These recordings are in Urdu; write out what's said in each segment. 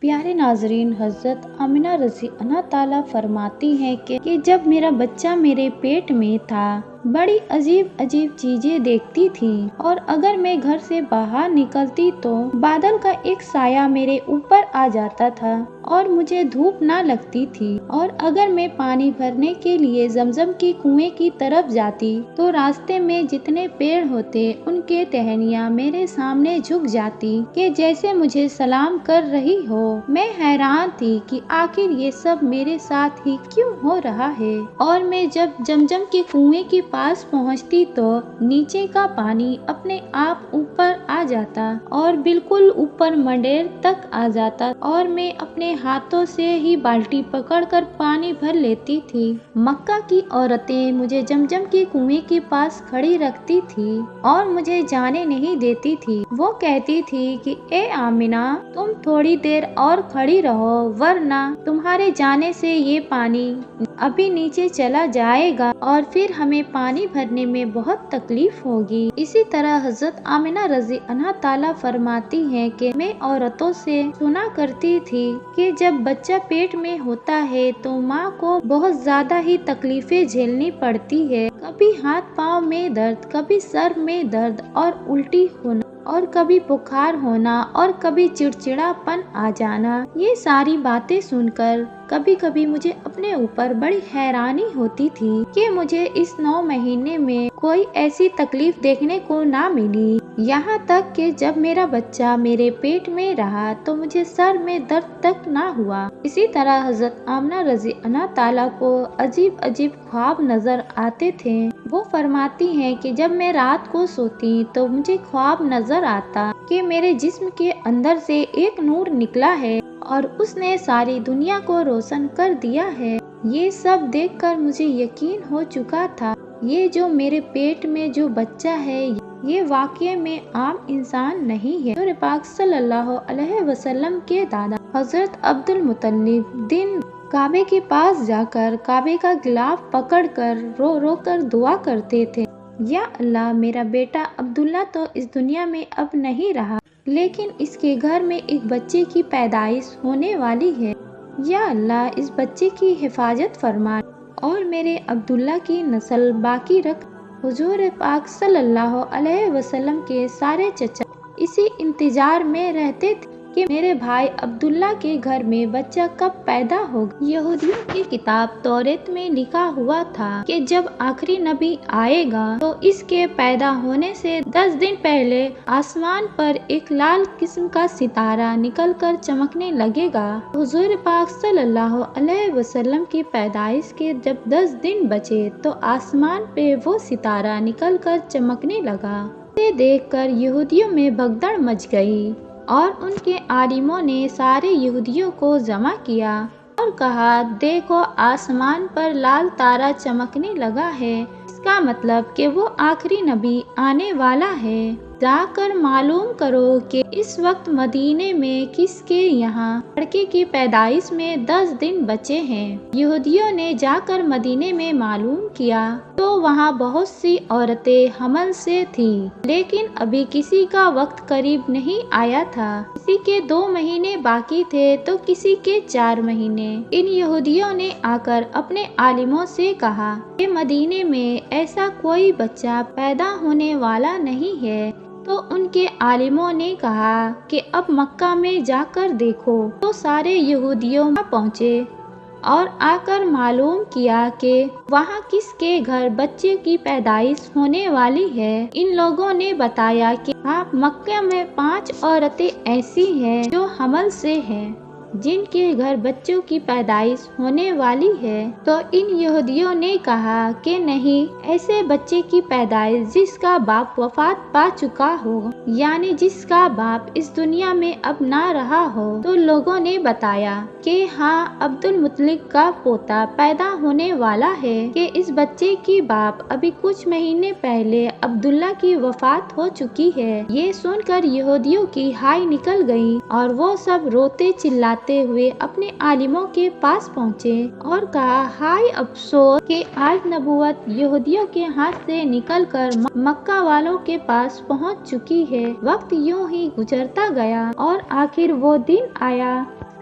پیارے ناظرین، حضرت آمنہ رضی اللہ تعالیٰ فرماتی ہیں کہ جب میرا بچہ میرے پیٹ میں تھا بڑی عجیب عجیب چیزیں دیکھتی تھی، اور اگر میں گھر سے باہر نکلتی تو بادل کا ایک سایہ میرے اوپر آ جاتا تھا اور مجھے دھوپ نہ لگتی تھی، اور اگر میں پانی بھرنے کے لیے زمزم کے کنویں کی طرف جاتی تو راستے میں جتنے پیڑ ہوتے ان کے ٹہنیاں میرے سامنے جھک جاتی کہ جیسے مجھے سلام کر رہی ہو۔ میں حیران تھی کہ آخر یہ سب میرے ساتھ ہی کیوں ہو رہا ہے، اور میں جب زمزم کے کنویں کے پاس پہنچتی تو نیچے کا پانی اپنے آپ اوپر آ جاتا اور بالکل اوپر منڈیر تک آ جاتا، اور میں اپنے ہاتھوں سے ہی بالٹی پکڑ کر پانی بھر لیتی تھی۔ مکہ کی عورتیں مجھے زمزم کے کنویں کے پاس کھڑی رکھتی تھی اور مجھے جانے نہیں دیتی تھی۔ وہ کہتی تھی کہ اے آمنہ، تم تھوڑی دیر اور کھڑی رہو، ورنہ تمہارے جانے سے یہ پانی ابھی نیچے چلا جائے گا اور پھر ہمیں پانی بھرنے میں بہت تکلیف ہوگی۔ اسی طرح حضرت آمنہ رضی اللہ تعالیٰ فرماتی ہیں کہ میں عورتوں سے سنا کرتی تھی کہ جب بچہ پیٹ میں ہوتا ہے تو ماں کو بہت زیادہ ہی تکلیفیں جھیلنی پڑتی ہے، کبھی ہاتھ پاؤں میں درد، کبھی سر میں درد اور الٹی ہونا، اور کبھی بخار ہونا، اور کبھی چڑچڑا پن آ جانا۔ یہ ساری باتیں سن کر کبھی کبھی مجھے اپنے اوپر بڑی حیرانی ہوتی تھی کہ مجھے اس 9 مہینے میں کوئی ایسی تکلیف دیکھنے کو نہ ملی۔ یہاں تک کہ جب میرا بچہ میرے پیٹ میں رہا تو مجھے سر میں درد تک نہ ہوا۔ اسی طرح حضرت آمنہ رضی اللہ تعالیٰ کو عجیب عجیب خواب نظر آتے تھے۔ وہ فرماتی ہیں کہ جب میں رات کو سوتی تو مجھے خواب نظر آتا کہ میرے جسم کے اندر سے ایک نور نکلا ہے اور اس نے ساری دنیا کو روشن کر دیا ہے۔ یہ سب دیکھ کر مجھے یقین ہو چکا تھا یہ جو میرے پیٹ میں جو بچہ ہے یہ واقعے میں عام انسان نہیں ہے۔ حضور پاک صلی اللہ علیہ وسلم کے دادا حضرت عبد المطلب دن کعبے کے پاس جا کر کعبے کا غلاف پکڑ کر رو رو کر دعا کرتے تھے، یا اللہ، میرا بیٹا عبداللہ تو اس دنیا میں اب نہیں رہا، لیکن اس کے گھر میں ایک بچے کی پیدائش ہونے والی ہے، یا اللہ اس بچے کی حفاظت فرما اور میرے عبداللہ کی نسل باقی رکھ۔ حضور پاک صلی اللہ علیہ وسلم کے سارے چچا اسی انتظار میں رہتے تھے کہ میرے بھائی عبداللہ کے گھر میں بچہ کب پیدا ہوگا۔ یہودیوں کی کتاب توریت میں لکھا ہوا تھا کہ جب آخری نبی آئے گا تو اس کے پیدا ہونے سے 10 دن پہلے آسمان پر ایک لال قسم کا ستارہ نکل کر چمکنے لگے گا۔ حضور پاک صلی اللہ علیہ وسلم کی پیدائش کے جب 10 دن بچے تو آسمان پہ وہ ستارہ نکل کر چمکنے لگا۔ اسے دیکھ کر یہودیوں میں بھگدڑ مچ گئی اور ان کے عالموں نے سارے یہودیوں کو جمع کیا اور کہا، دیکھو آسمان پر لال تارا چمکنے لگا ہے، اس کا مطلب کہ وہ آخری نبی آنے والا ہے۔ جا کر معلوم کرو کہ اس وقت مدینے میں کس کے یہاں لڑکے کی پیدائش میں 10 دن بچے ہیں۔ یہودیوں نے جا کر مدینے میں معلوم کیا تو وہاں بہت سی عورتیں حمل سے تھیں، لیکن ابھی کسی کا وقت قریب نہیں آیا تھا، کسی کے 2 مہینے باقی تھے تو کسی کے 4 مہینے۔ ان یہودیوں نے آ کر اپنے عالموں سے کہا کہ مدینے میں ایسا کوئی بچہ پیدا ہونے والا نہیں ہے، تو ان کے عالموں نے کہا کہ اب مکہ میں جا کر دیکھو۔ تو سارے یہودیوں وہاں پہنچے اور آ کر معلوم کیا کہ وہاں کس کے گھر بچے کی پیدائش ہونے والی ہے۔ ان لوگوں نے بتایا کہ ہاں، مکہ میں 5 عورتیں ایسی ہیں جو حمل سے ہیں، جن کے گھر بچوں کی پیدائش ہونے والی ہے۔ تو ان یہودیوں نے کہا کہ نہیں، ایسے بچے کی پیدائش جس کا باپ وفات پا چکا ہو، یعنی جس کا باپ اس دنیا میں اب نہ رہا ہو۔ تو لوگوں نے بتایا کہ ہاں، عبد المطلب کا پوتا پیدا ہونے والا ہے کہ اس بچے کی باپ ابھی کچھ مہینے پہلے عبداللہ کی وفات ہو چکی ہے۔ یہ سن کر یہودیوں کی ہائے نکل گئی اور وہ سب روتے چلاتے ہوئے اپنے عالموں کے پاس پہنچے اور کہا، ہائے افسوس کہ آج نبوت یہودیوں کے ہاتھ سے نکل کر مکہ والوں کے پاس پہنچ چکی ہے۔ وقت یوں ہی گزرتا گیا اور آخر وہ دن آیا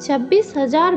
26,000